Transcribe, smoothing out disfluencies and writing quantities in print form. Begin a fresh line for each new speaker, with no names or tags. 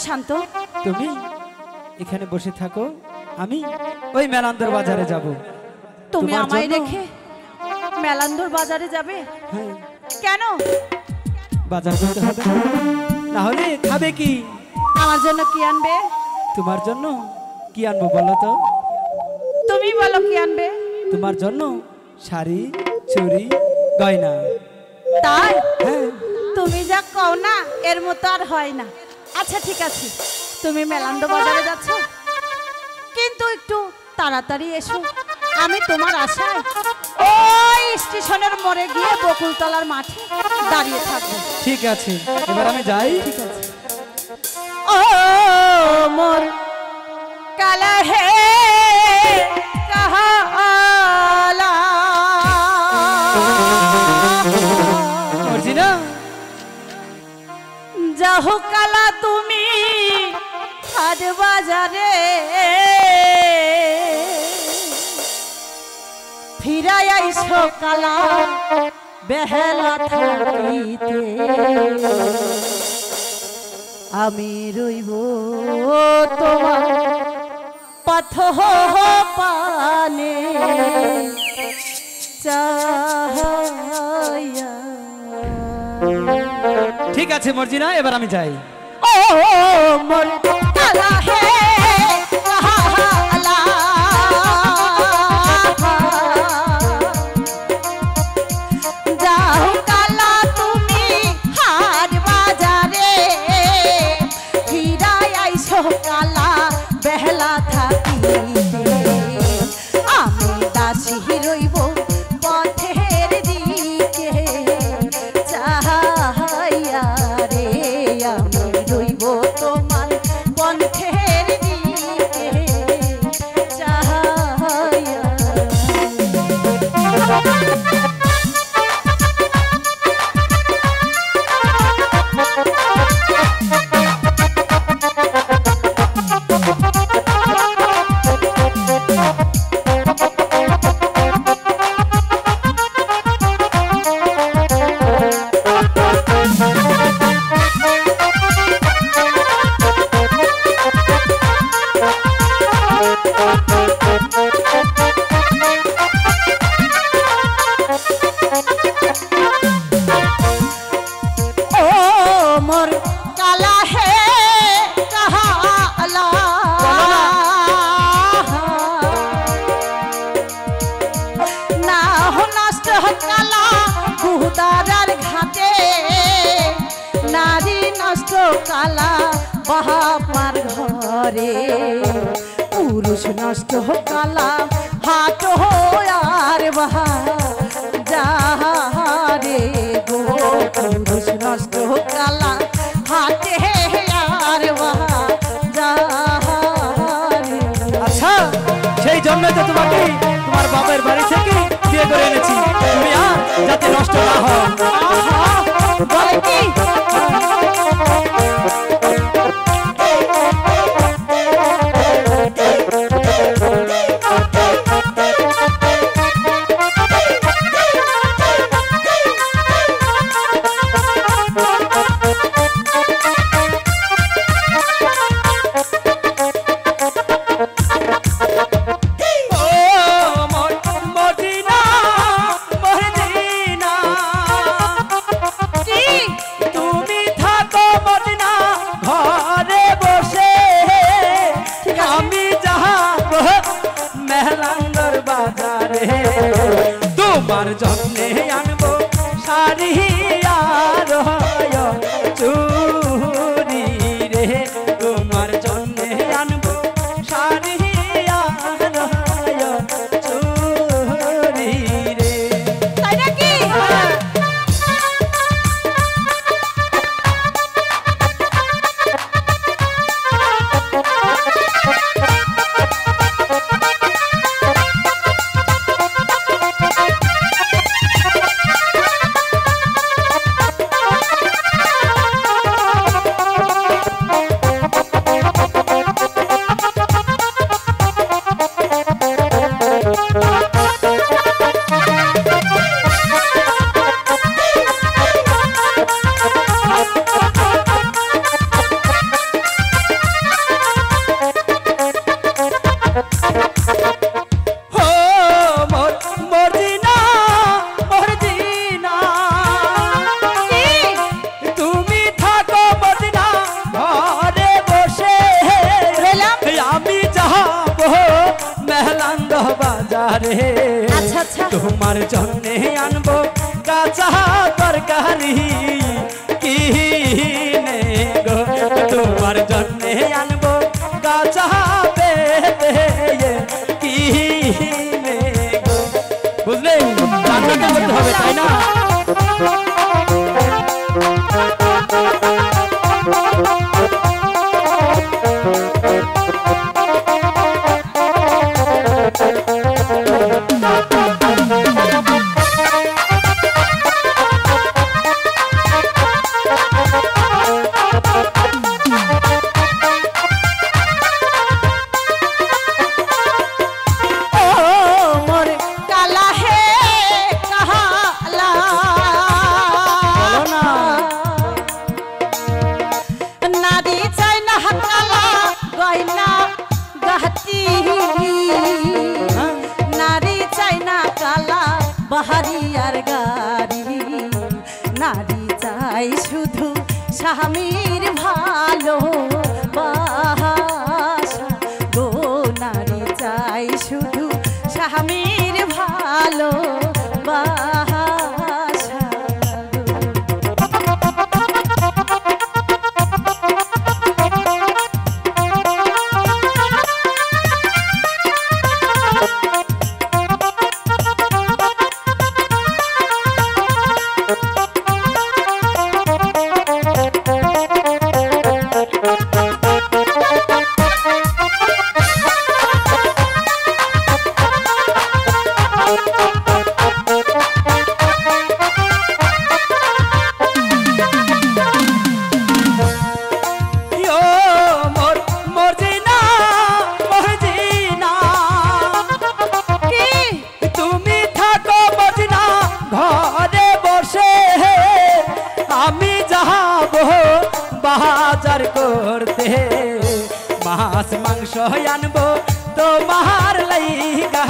শান্ত,
তুমি এখানে বসে থাকো, আমি ওই মেলান্দর বাজারে যাব।
তুমি
তোমার
আমায়
জন্য?
রেখে মেলান্দর বাজারে যাবে?
হ্যাঁ,
কেন?
বাজার করতে হবে, না হলে খাবে কি?
আমার জন্য কি আনবে?
তোমার জন্য কি আনবো বলো তো?
তুমি বলো কি আনবে।
তোমার জন্য শাড়ি, চুড়ি, গয়না।
তাই?
হ্যাঁ,
তুমি যা কও না এর মতো আর হয় না। আচ্ছা ঠিক আছে, তুমি মেলান্দ বাজারে যাচ্ছ, কিন্তু একটু তাড়াতাড়ি এসো। আমি তোমার আশায় ওই স্টেশনের মোড়ে গিয়ে বকুলতলার মাঠে দাঁড়িয়ে থাকবো।
ঠিক আছে, এবার আমি যাই।
ঠিক আছে। ও মোর কালা হে কাহালা,
মর্জিনা,
যাহো কালা তুমি হাট বাজারে, ফিরাই আইসো কালা বেহেলা থাকিতে, আমি রইব তোমার পথ পানে চাহাইয়া।
ঠিক আছে মর্জিনা, এবার আমি যাই।
ও মোর কালা হে কাহালা, যাও কালা তুমি হাট বাজারে, ফিরাই আইসো কালা বেহলা থাকিতে, আমি দাসী রইব পথের দিকে চাহাইয়া রে, আমি রইব তোমার পথের দিকে চাহাইয়া। মোর কালা হে কাহালা, না হো নষ্ট কালা গুদারার ঘাটে, নারী নষ্ট কালা বাহাপার ঘরে, পুরুষ নষ্ট কালা হাট আর বাহা যাহারে গো, পুরুষ নষ্ট কালা হাটে আর বাহা যাহারে।
আচ্ছা, সেই জন্য তো তোমাকে তোমার বাবার বাড়ি থেকে বিয়ে করে এনেছি, তুমি আর যাতে নষ্ট না হয়।
বলে কি?
তোমার জন্যে আনবো কাঁচা তরকারি কিনে গো তোমার জন্যে আনবো কাঁচা পেঁপে কিনে গো বুঝলে রান্নাটা করতে হবে তাই না
বাহারিয়ার গাড়ি নারী চাই শুধু স্বামীর ভালো বাসা গো নারী চাই শুধু স্বামীর ভালো বাসা বাজার করতে মাছ মাংস আনবো তোমার লাইগা